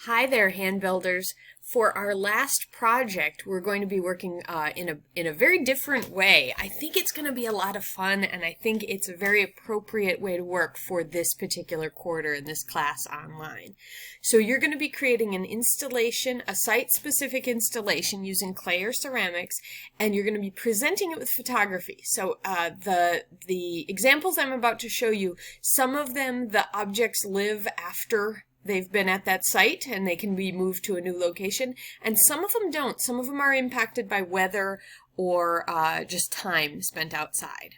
Hi there, hand builders. For our last project, we're going to be working in a very different way. I think it's going to be a lot of fun, and I think it's a very appropriate way to work for this particular quarter in this class online. So you're going to be creating an installation, a site-specific installation using clay or ceramics, and you're going to be presenting it with photography. So the examples I'm about to show you, some of them, the objects live after they've been at that site and they can be moved to a new location, and some of them don't. Some of them are impacted by weather or just time spent outside.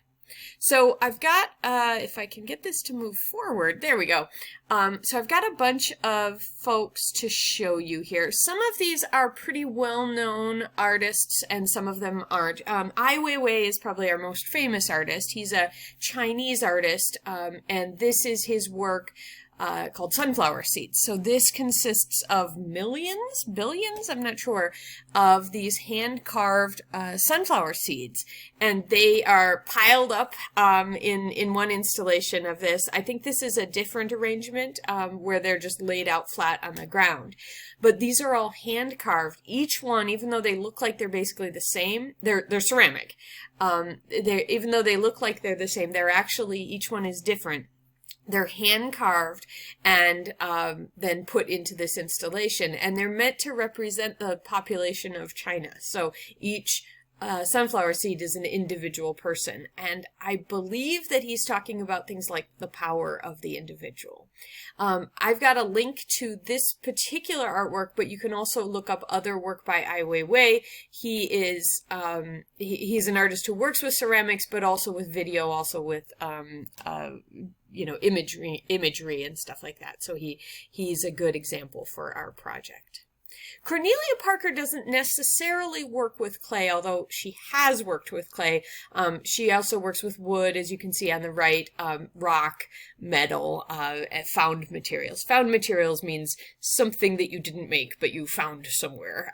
So I've got, if I can get this to move forward, there we go. So I've got a bunch of folks to show you here. Some of these are pretty well-known artists and some of them aren't. Ai Weiwei is probably our most famous artist. He's a Chinese artist, and this is his work called Sunflower Seeds. So this consists of millions, billions, I'm not sure, of these hand-carved sunflower seeds. And they are piled up in one installation of this. I think this is a different arrangement where they're just laid out flat on the ground. But these are all hand-carved. Each one, even though they look like they're basically the same, they're ceramic. Even though they look like they're the same, they're actually, each one is different. They're hand-carved and then put into this installation, and they're meant to represent the population of China. So each sunflower seed is an individual person, and I believe that he's talking about things like the power of the individual. I've got a link to this particular artwork, but you can also look up other work by Ai Weiwei. He is he's an artist who works with ceramics, but also with video, also with you know, imagery and stuff like that. So he's a good example for our project. Cornelia Parker doesn't necessarily work with clay, although she has worked with clay. She also works with wood, as you can see on the right, rock, metal, found materials. Found materials means something that you didn't make, but you found somewhere.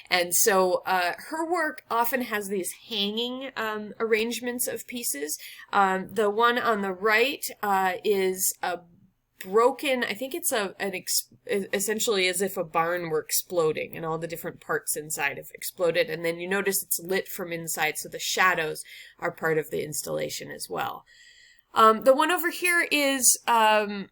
And so her work often has these hanging arrangements of pieces. The one on the right is a broken, I think it's essentially as if a barn were exploding and all the different parts inside have exploded, and then you notice it's lit from inside, so the shadows are part of the installation as well. The one over here is I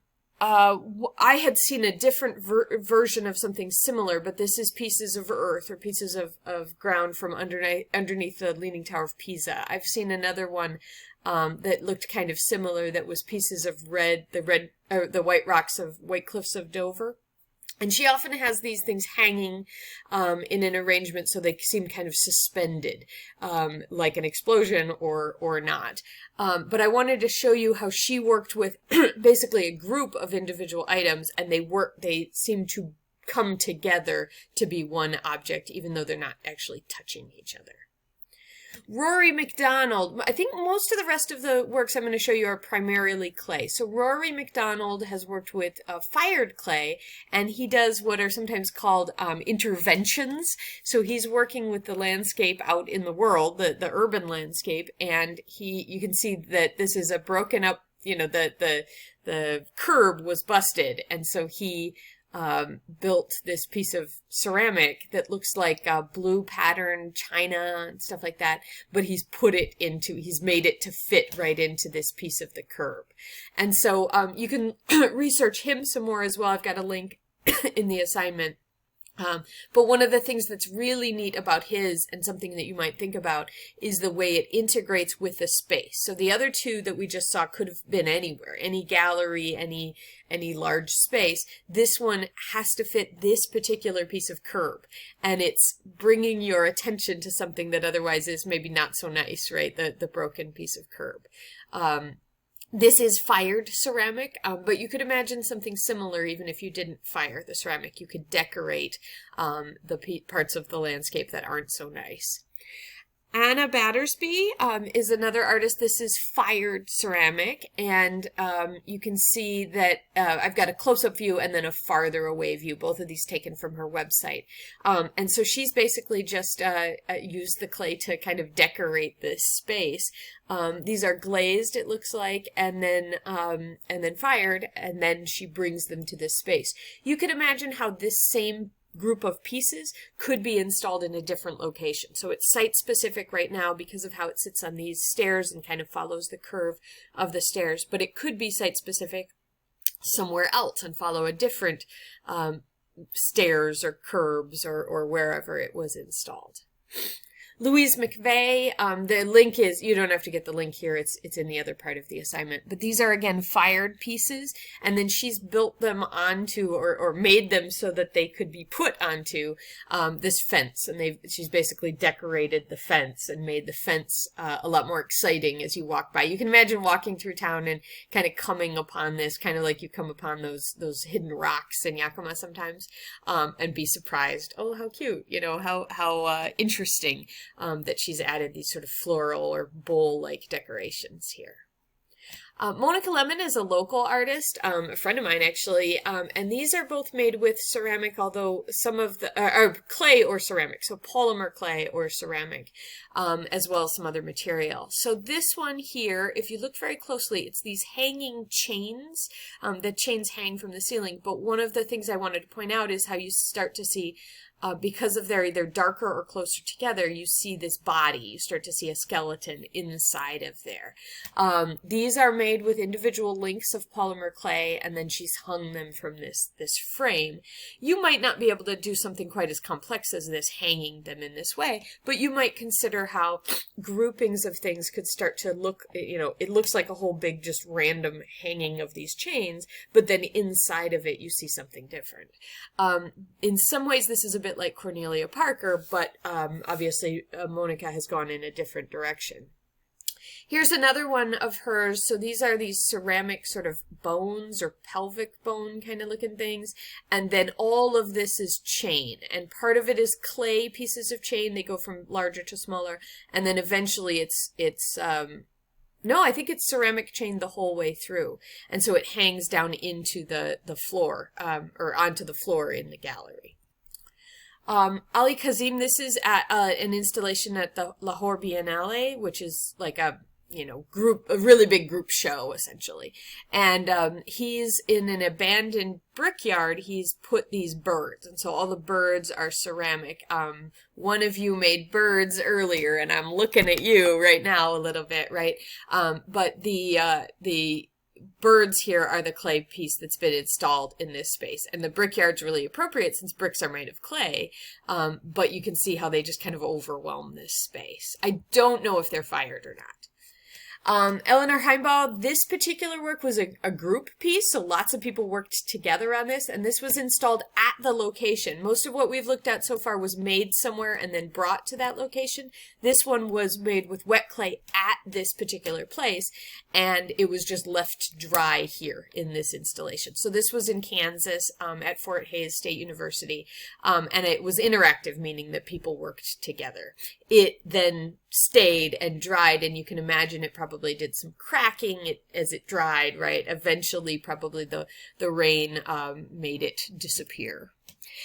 had seen a different version of something similar, but this is pieces of earth or pieces of ground from underneath the Leaning Tower of Pisa. I've seen another one that looked kind of similar, that was pieces of the white rocks of White Cliffs of Dover. And she often has these things hanging in an arrangement so they seem kind of suspended, like an explosion or not. But I wanted to show you how she worked with basically a group of individual items, and they seem to come together to be one object, even though they're not actually touching each other. Rory MacDonald. I think most of the rest of the works I'm going to show you are primarily clay. So Rory MacDonald has worked with fired clay, and he does what are sometimes called interventions. So he's working with the landscape out in the world, the urban landscape, and you can see that this is a broken up, you know, the curb was busted, and so he built this piece of ceramic that looks like blue pattern china and stuff like that, but he's made it to fit right into this piece of the curb. And so you can research him some more as well. I've got a link in the assignment. But one of the things that's really neat about his, and something that you might think about, is the way it integrates with the space. So the other two that we just saw could have been anywhere, any gallery, any large space. This one has to fit this particular piece of curb, and it's bringing your attention to something that otherwise is maybe not so nice, right? The broken piece of curb. This is fired ceramic, but you could imagine something similar even if you didn't fire the ceramic. You could decorate the parts of the landscape that aren't so nice. Anna Battersby is another artist. This is fired ceramic, and you can see that I've got a close-up view and then a farther away view, both of these taken from her website. And so she's basically just used the clay to kind of decorate this space. These are glazed, it looks like, and then fired, and then she brings them to this space. You can imagine how this same group of pieces could be installed in a different location. So it's site specific right now because of how it sits on these stairs and kind of follows the curve of the stairs, but it could be site specific somewhere else and follow a different stairs or curbs or wherever it was installed. Louise McVeigh, the link is, you don't have to get the link here, it's in the other part of the assignment, but these are again fired pieces, and then she's built them onto or made them so that they could be put onto this fence, and she's basically decorated the fence and made the fence a lot more exciting as you walk by. You can imagine walking through town and kind of coming upon this, kind of like you come upon those hidden rocks in Yakima sometimes, and be surprised. Oh, how cute, you know, how interesting. That she's added these sort of floral or bowl-like decorations here. Monica Lemon is a local artist, a friend of mine actually, and these are both made with ceramic, although some of the, are clay or ceramic, so polymer clay or ceramic, as well as some other material. So this one here, if you look very closely, it's these hanging chains. The chains hang from the ceiling, but one of the things I wanted to point out is how you start to see because of they're either darker or closer together, you see this body. You start to see a skeleton inside of there. These are made with individual links of polymer clay, and then she's hung them from this frame. You might not be able to do something quite as complex as this, hanging them in this way, but you might consider how groupings of things could start to look, you know, it looks like a whole big just random hanging of these chains, but then inside of it you see something different. In some ways this is a bit like Cornelia Parker, but obviously Monica has gone in a different direction. Here's another one of hers. So these are these ceramic sort of bones or pelvic bone kind of looking things. And then all of this is chain. And part of it is clay pieces of chain. They go from larger to smaller. And then eventually no, I think it's ceramic chain the whole way through. And so it hangs down into the floor, or onto the floor in the gallery. Ali Kazim, this is at an installation at the Lahore Biennale, which is like a really big group show essentially. And he's in an abandoned brickyard. He's put these birds, and so all the birds are ceramic. One of you made birds earlier, and I'm looking at you right now a little bit, right? But the birds here are the clay piece that's been installed in this space. And the brickyard's really appropriate since bricks are made of clay, but you can see how they just kind of overwhelm this space. I don't know if they're fired or not. Eleanor Heimbaugh, this particular work was a group piece, so lots of people worked together on this, and this was installed at the location. Most of what we've looked at so far was made somewhere and then brought to that location. This one was made with wet clay at this particular place, and it was just left dry here in this installation. So this was in Kansas at Fort Hays State University, and it was interactive, meaning that people worked together. It then stayed and dried, and you can imagine it probably did some cracking as it dried, right? Eventually, probably the rain made it disappear.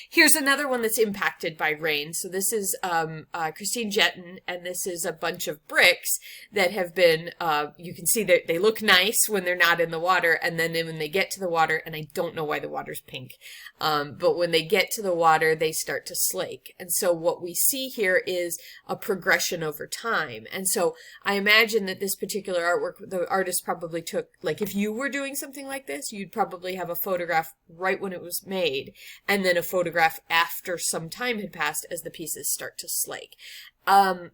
Here's another one that's impacted by rain. So this is Christine Jetton, and this is a bunch of bricks that have been, you can see that they look nice when they're not in the water, and then when they get to the water, and I don't know why the water's pink, but when they get to the water, they start to slake. And so what we see here is a progression over time. And so I imagine that this particular artwork, the artist probably took, like if you were doing something like this, you'd probably have a photograph right when it was made, and then a photograph after some time had passed as the pieces start to slake.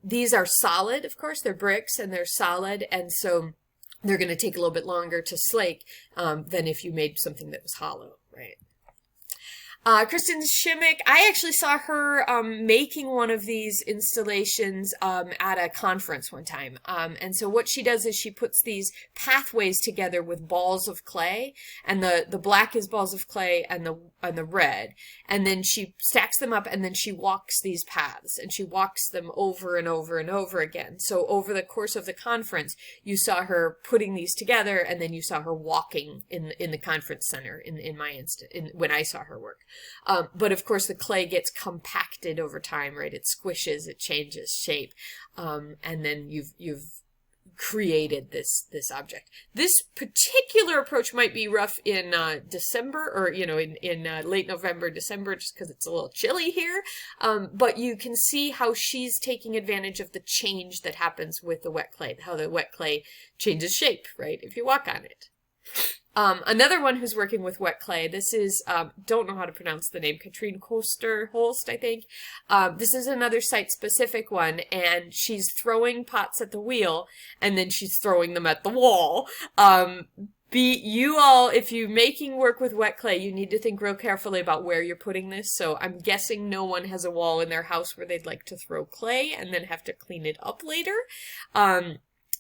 These are solid, of course, they're bricks and they're solid, and so they're going to take a little bit longer to slake than if you made something that was hollow, right? Kristen Shimmick, I actually saw her making one of these installations at a conference one time. And so what she does is she puts these pathways together with balls of clay, and the black is balls of clay and the red. And then she stacks them up, and then she walks these paths, and she walks them over and over and over again. So over the course of the conference, you saw her putting these together, and then you saw her walking in the conference center when I saw her work. But of course the clay gets compacted over time, right? It squishes, it changes shape, and then you've created this object. This particular approach might be rough in December, or in late November, December, just because it's a little chilly here. But you can see how she's taking advantage of the change that happens with the wet clay, how the wet clay changes shape, right? If you walk on it. Another one who's working with wet clay, this is, don't know how to pronounce the name, Katrine Holst, I think. This is another site-specific one, and she's throwing pots at the wheel, and then she's throwing them at the wall. If you're making work with wet clay, you need to think real carefully about where you're putting this. So I'm guessing no one has a wall in their house where they'd like to throw clay and then have to clean it up later.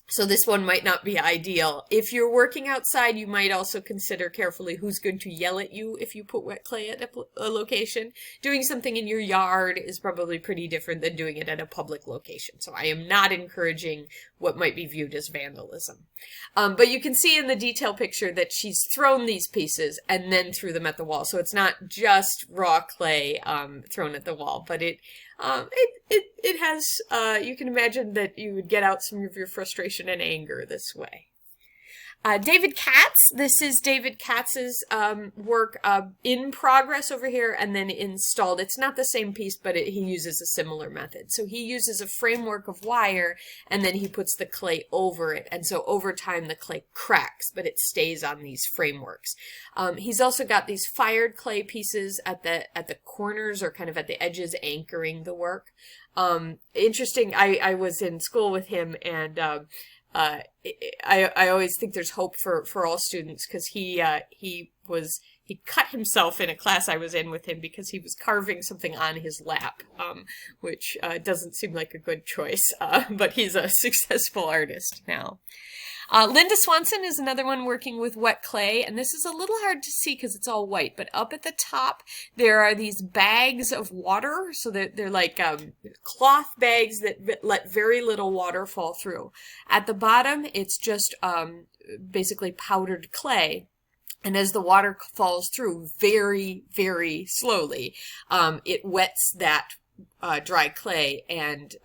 So this one might not be ideal. If you're working outside, you might also consider carefully who's going to yell at you if you put wet clay at a location. Doing something in your yard is probably pretty different than doing it at a public location. So I am not encouraging what might be viewed as vandalism. But you can see in the detail picture that she's thrown these pieces and then threw them at the wall. So it's not just raw clay thrown at the wall, but it has, you can imagine that you would get out some of your frustration and anger this way. David Katz, this is David Katz's work in progress over here and then installed. It's not the same piece, but he uses a similar method. So he uses a framework of wire and then he puts the clay over it. And so over time the clay cracks, but it stays on these frameworks. He's also got these fired clay pieces at the corners or kind of at the edges anchoring the work. Interesting, I was in school with him and I always think there's hope for all students because he cut himself in a class I was in with him because he was carving something on his lap, which doesn't seem like a good choice, but he's a successful artist now. Linda Swanson is another one working with wet clay, and this is a little hard to see because it's all white, but up at the top there are these bags of water, so they're like cloth bags that let very little water fall through. At the bottom it's just basically powdered clay. And as the water falls through very, very slowly, it wets that dry clay and,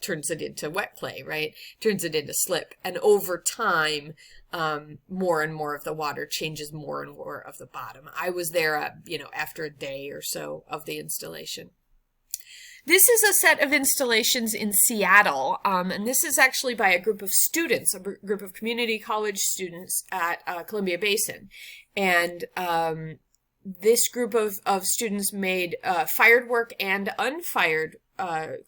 turns it into wet clay, right? Turns it into slip. And over time, more and more of the water changes more and more of the bottom. I was there, after a day or so of the installation. This is a set of installations in Seattle, and this is actually by a group of students, a group of community college students at Columbia Basin. And this group of students made fired work and unfired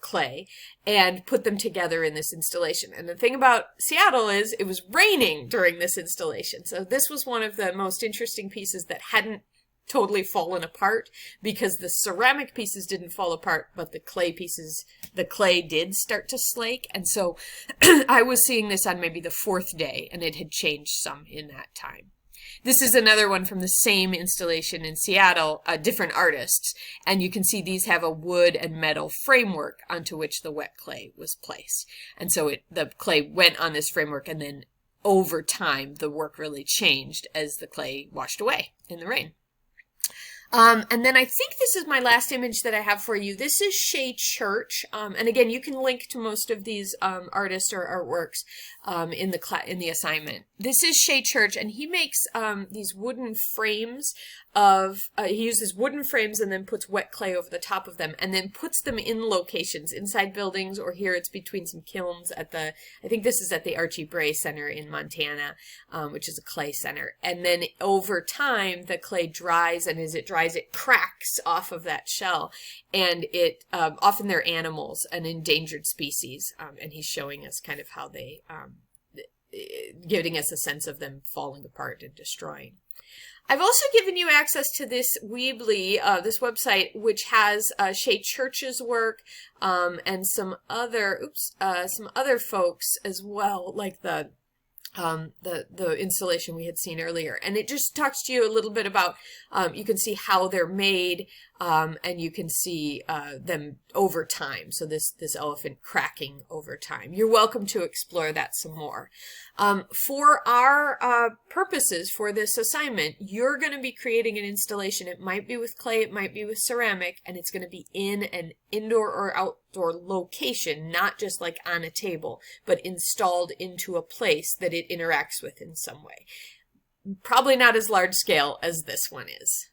clay and put them together in this installation. And the thing about Seattle is it was raining during this installation. So this was one of the most interesting pieces that hadn't totally fallen apart because the ceramic pieces didn't fall apart, but the clay did start to slake. And so I was seeing this on maybe the fourth day and it had changed some in that time. This is another one from the same installation in Seattle, different artists. And you can see these have a wood and metal framework onto which the wet clay was placed. And so the clay went on this framework and then over time the work really changed as the clay washed away in the rain. And then I think this is my last image that I have for you. This is Shay Church. And again, you can link to most of these artists or artworks in the assignment. This is Shay Church, and he makes these wooden frames he uses wooden frames and then puts wet clay over the top of them and then puts them in locations inside buildings, or here it's between some kilns I think this is at the Archie Bray Center in Montana, which is a clay center. And then over time, the clay dries, and as it dries, it cracks off of that shell. And it, often they're animals, an endangered species. And he's showing us kind of how they, giving us a sense of them falling apart and destroying. I've also given you access to this Weebly, this website, which has Shay Church's work and some other folks as well, like the installation we had seen earlier. And it just talks to you a little bit about, you can see how they're made, and you can see them over time. So this elephant cracking over time. You're welcome to explore that some more. For our purposes for this assignment, you're going to be creating an installation. It might be with clay, it might be with ceramic, and it's going to be in an indoor or outdoor location, not just like on a table, but installed into a place that it interacts with in some way. Probably not as large scale as this one is.